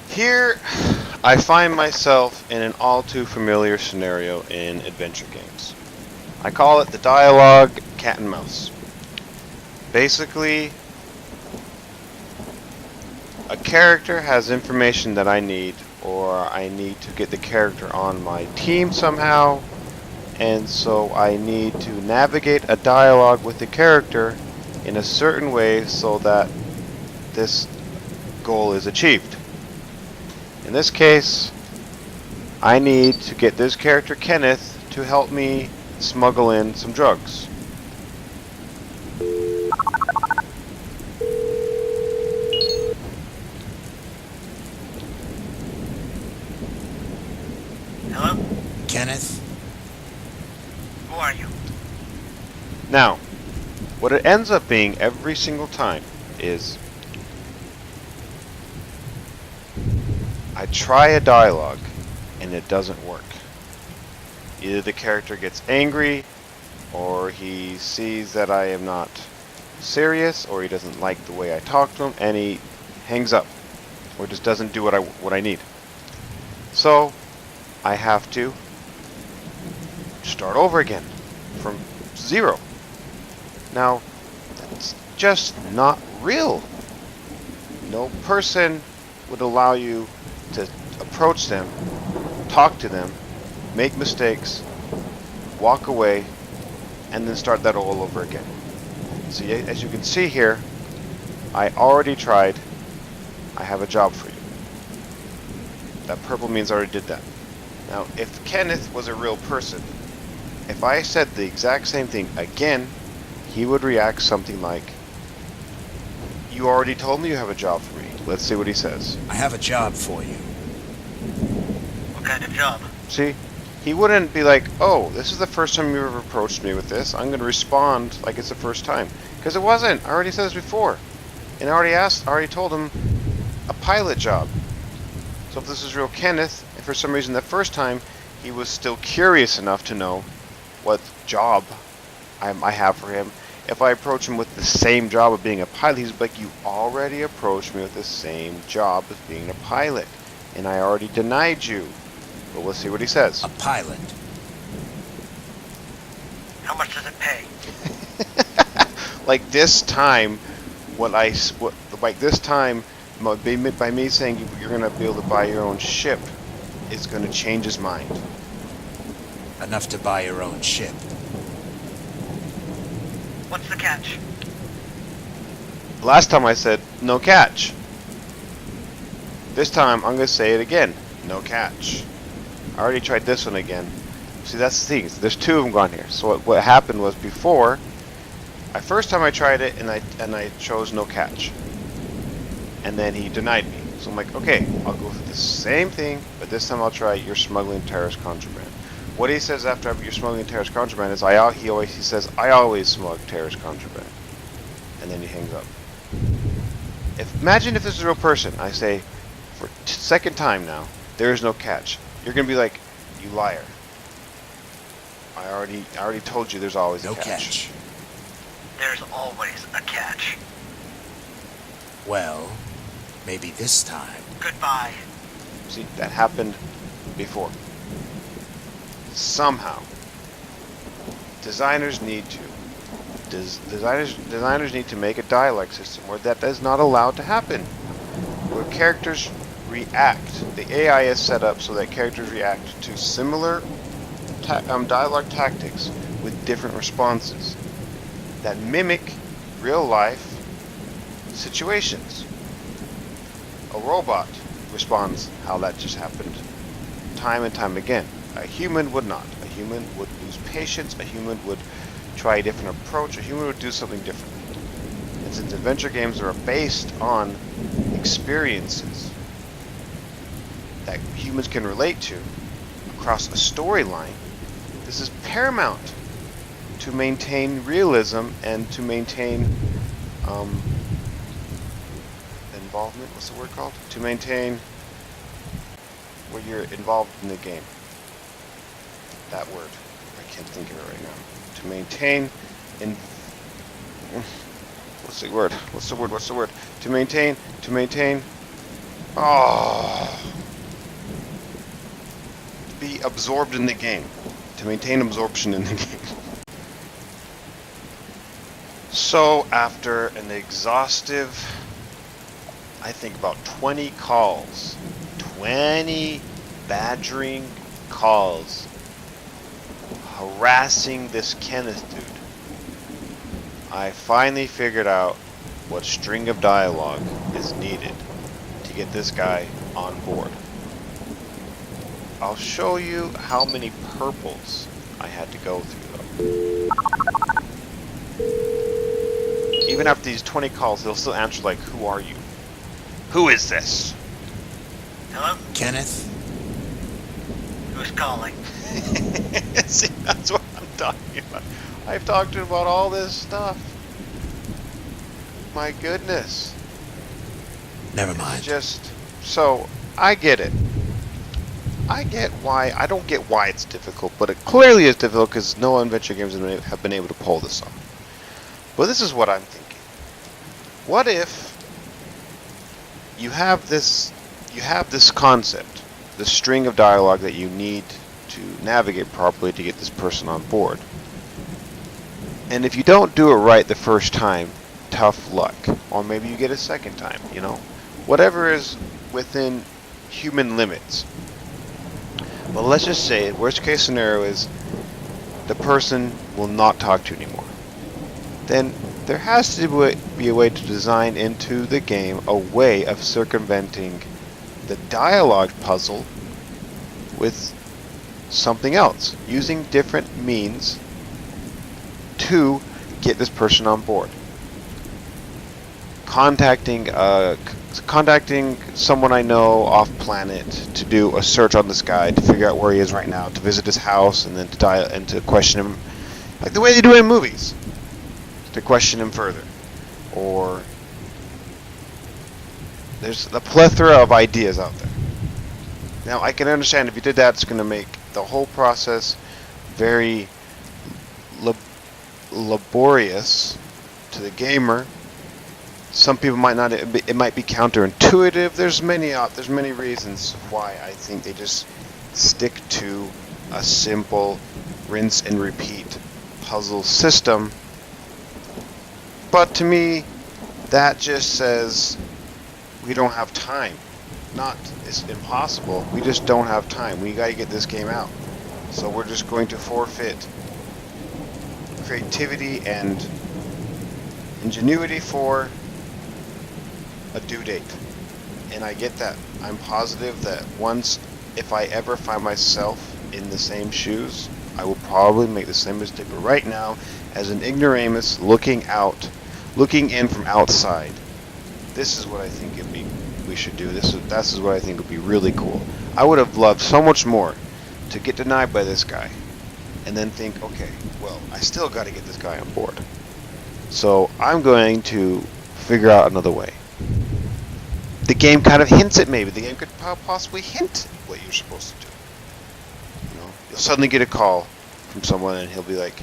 Here, I find myself in an all too familiar scenario in adventure games. I call it the dialogue cat and mouse. Basically, a character has information that I need, or I need to get the character on my team somehow, and so I need to navigate a dialogue with the character in a certain way so that this goal is achieved. In this case, I need to get this character Kenneth to help me smuggle in some drugs. Hello? Kenneth? Who are you? Now, what it ends up being every single time is I try a dialogue and it doesn't work. Either the character gets angry, or he sees that I am not serious, or he doesn't like the way I talk to him and he hangs up, or just doesn't do what I need. So I have to start over again from zero. Now, that's just not real. No person would allow you to approach them, talk to them, make mistakes, walk away, and then start that all over again. So as you can see here, I already tried. I have a job for you. That purple means I already did that. Now, if Kenneth was a real person, if I said the exact same thing again, he would react something like, "You already told me you have a job for me." Let's see what he says. I have a job for you. What kind of job? See? He wouldn't be like, "Oh, this is the first time you ever approached me with this. I'm going to respond like it's the first time." Because it wasn't. I already said this before. And I already told him a pilot job. So if this is real Kenneth, and for some reason the first time he was still curious enough to know what job I have for him, if I approach him with the same job of being a pilot, he's like, "You already approached me with the same job as being a pilot, and I already denied you." But we'll see what he says. A pilot. How much does it pay? Like this time, by me saying you're gonna be able to buy your own ship, it's gonna change his mind. Enough to buy your own ship. What's the catch? Last time I said no catch. This time I'm gonna say it again. No catch. I already tried this one again. See, that's the thing. There's two of them gone here. So what happened was before, first time I tried it and I chose no catch, and then he denied me. So I'm like, okay, I'll go through the same thing, but this time I'll try you're smuggling terrorist contraband. What he says after you're smuggling terrorist contraband is he says I always smuggle terrorist contraband, and then he hangs up. Imagine if this is a real person. I say for second time now, there is no catch. You're gonna be like, "You liar! I already told you there's always a No catch." catch. There's always a catch. Well, maybe this time. Goodbye. See, that happened before. Somehow, designers need to make a dialogue system where that is not allowed to happen. Where characters react. The AI is set up so that characters react to similar dialogue tactics with different responses that mimic real life situations. A robot responds how that just happened time and time again. A human would not. A human would lose patience. A human would try a different approach. A human would do something differently. And since adventure games are based on experiences that humans can relate to across a storyline, this is paramount to maintain realism and to maintain involvement. What's the word called? To maintain where you're involved in the game. That word. I can't think of it right now. To maintain in what's the word? To maintain Oh. Be absorbed in the game. To maintain absorption in the game. So after an exhaustive, I think about 20 calls, 20 badgering calls, harassing this Kenneth dude, I finally figured out what string of dialogue is needed to get this guy on board. I'll show you how many purples I had to go through though. Even after these 20 calls, he'll still answer like, "Who are you? Who is this?" Hello? Kenneth? Who's calling? See, that's what I'm talking about. I've talked to him about all this stuff. My goodness. Never mind. So, I get it. I don't get why it's difficult, but it clearly is difficult because no adventure games have been able to pull this off. But this is what I'm thinking. What if you have this concept, this string of dialogue that you need to navigate properly to get this person on board. And if you don't do it right the first time, tough luck. Or maybe you get a second time, you know? Whatever is within human limits. But let's just say, worst case scenario is the person will not talk to you anymore. Then there has to be a way to design into the game a way of circumventing the dialogue puzzle with something else, using different means to get this person on board. Contacting someone I know off planet to do a search on this guy to figure out where he is right now, to visit his house, and then to question him, like the way they do in movies, to question him further. Or there's a plethora of ideas out there. Now I can understand if you did that, it's going to make the whole process very laborious to the gamer. Some people might not. It might be counterintuitive. There's many reasons why I think they just stick to a simple rinse and repeat puzzle system. But to me, that just says we don't have time. It's impossible. We just don't have time. We gotta get this game out. So we're just going to forfeit creativity and ingenuity for a due date. And I get that. I'm positive that if I ever find myself in the same shoes, I will probably make the same mistake. But right now, as an ignoramus looking in from outside, this is what I think we should do. This is what I think would be really cool. I would have loved so much more to get denied by this guy and then think, okay, well, I still got to get this guy on board. So I'm going to figure out another way. The game kind of hints at maybe. The game could possibly hint what you're supposed to do. You know, you'll suddenly get a call from someone and he'll be like,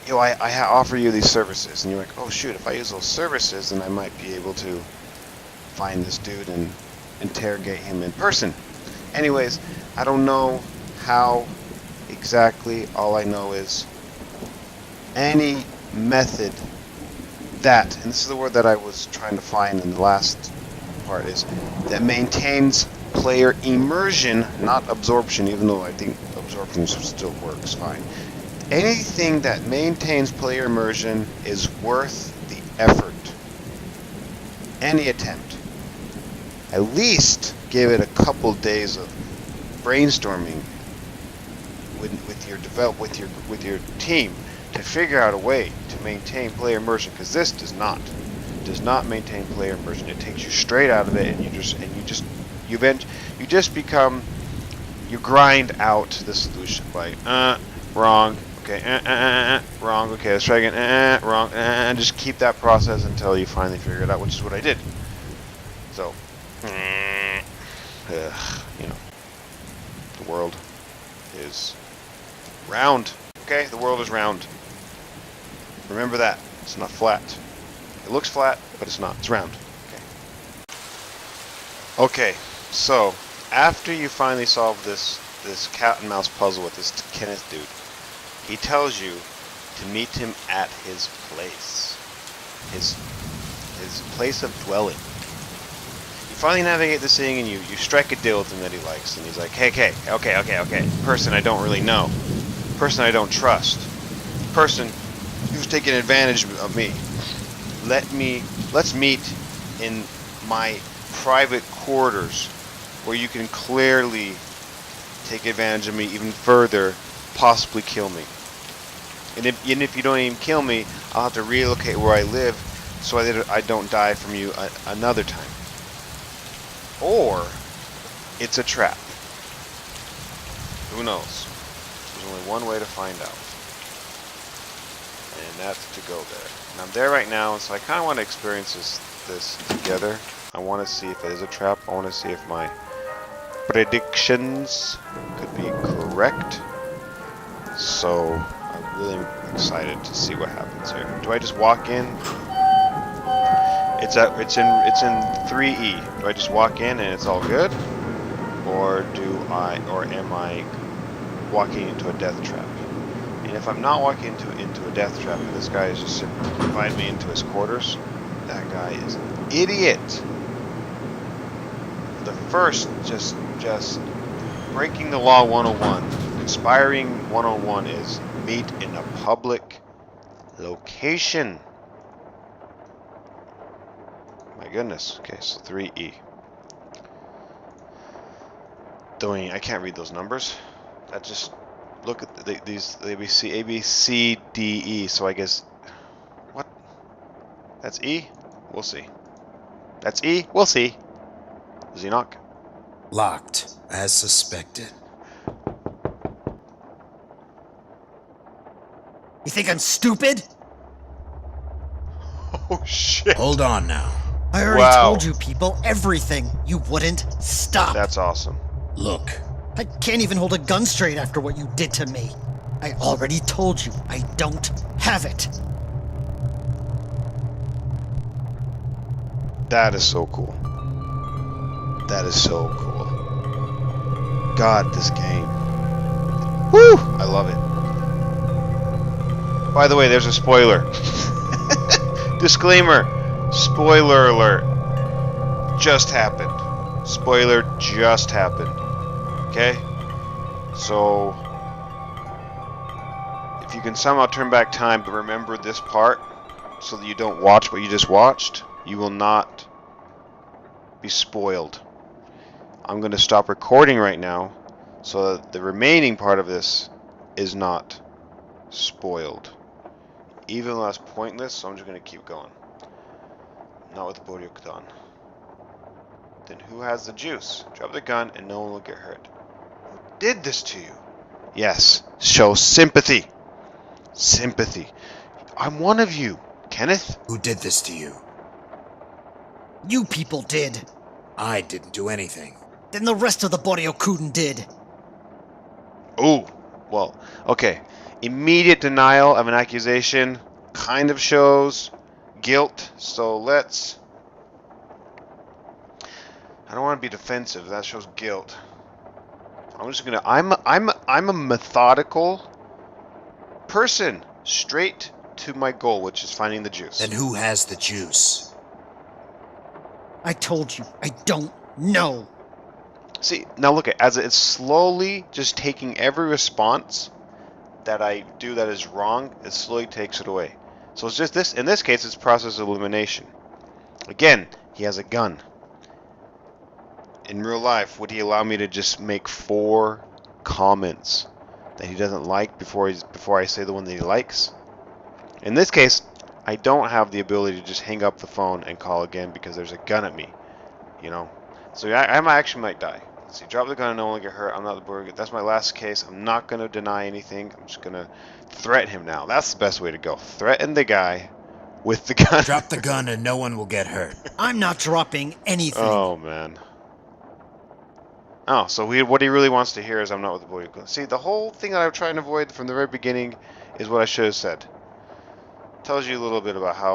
yo, I offer you these services. And you're like, oh shoot, if I use those services, then I might be able to find this dude and interrogate him in person. Anyways, I don't know how exactly. All I know is any method that, and this is the word that I was trying to find in the last part, is that maintains player immersion, not absorption, even though I think absorption still works fine. Anything that maintains player immersion is worth the effort. Any attempt. At least give it a couple days of brainstorming with your team to figure out a way to maintain player immersion, because this does not maintain player immersion. It takes you straight out of it, and you grind out the solution by wrong. Okay, wrong. Okay, let's try again. Wrong. And just keep that process until you finally figure it out, which is what I did. So, you know, the world is round. Okay, the world is round. Remember that. It's not flat. It looks flat, but it's not. It's round. Okay. Okay, so after you finally solve this cat and mouse puzzle with this Kenneth dude, he tells you to meet him at his place, his place of dwelling. You finally navigate this thing, and you strike a deal with him that he likes, and he's like, hey, okay, person I don't really know, person I don't trust, person who's taking advantage of me. Let's meet in my private quarters, where you can clearly take advantage of me even further, possibly kill me. And if you don't even kill me, I'll have to relocate where I live so I don't die from you another time. Or it's a trap. Who knows? There's only one way to find out, and that's to go there. And I'm there right now, so I kind of want to experience this together. I want to see if it is a trap. I want to see if my predictions could be correct. So I'm really excited to see what happens here. Do I just walk in? It's in 3E. Do I just walk in and it's all good, or am I walking into a death trap? And if I'm not walking into a death trap, and this guy is just inviting me into his quarters, that guy is an idiot. The first, just breaking the law 101, conspiring 101 is meet in a public location. My goodness. Okay, so 3E. I can't read those numbers. That just look at these A B C D E. So I guess what? That's E. We'll see. That's E. We'll see. Does he knock? Locked, as suspected. You think I'm stupid? Oh shit! Hold on now. I already Wow. told you people everything. You wouldn't stop. That's awesome. Look, I can't even hold a gun straight after what you did to me. I already told you I don't have it. That is so cool. That is so cool. God, this game. Woo! I love it. By the way, there's a spoiler. Disclaimer. Spoiler alert. Just happened. Spoiler just happened. Okay? So, if you can somehow turn back time but remember this part so that you don't watch what you just watched, you will not be spoiled. I'm going to stop recording right now so that the remaining part of this is not spoiled. Even though that's pointless, so I'm just going to keep going. Not with Boryukdan. Then who has the juice? Drop the gun and no one will get hurt. Who did this to you? Yes, show sympathy. Sympathy. I'm one of you, Kenneth. who did this to you? You people did. I didn't do anything. Then the rest of the Boryokuden did. Oh, well, okay. Immediate denial of an accusation kind of shows guilt, so let's... I don't want to be defensive, that shows guilt. I'm just gonna... I'm a methodical person, straight to my goal, which is finding the juice. Then who has the juice? I told you, I don't know. See, now look at as it's slowly just taking every response that I do that is wrong, it slowly takes it away. So it's just this, in this case, it's process of elimination. Again, he has a gun. In real life, would he allow me to just make 4 comments that he doesn't like before I say the one that he likes? In this case, I don't have the ability to just hang up the phone and call again because there's a gun at me, you know. So I actually might die. Let's see, drop the gun and no one will get hurt. I'm not the burger. That's my last case. I'm not going to deny anything. I'm just going to threaten him now. That's the best way to go. Threaten the guy with the gun. Drop the gun and no one will get hurt. I'm not dropping anything. Oh, man. Oh, so what he really wants to hear is I'm not with the boy. See, the whole thing that I'm trying to avoid from the very beginning is what I should have said. Tells you a little bit about how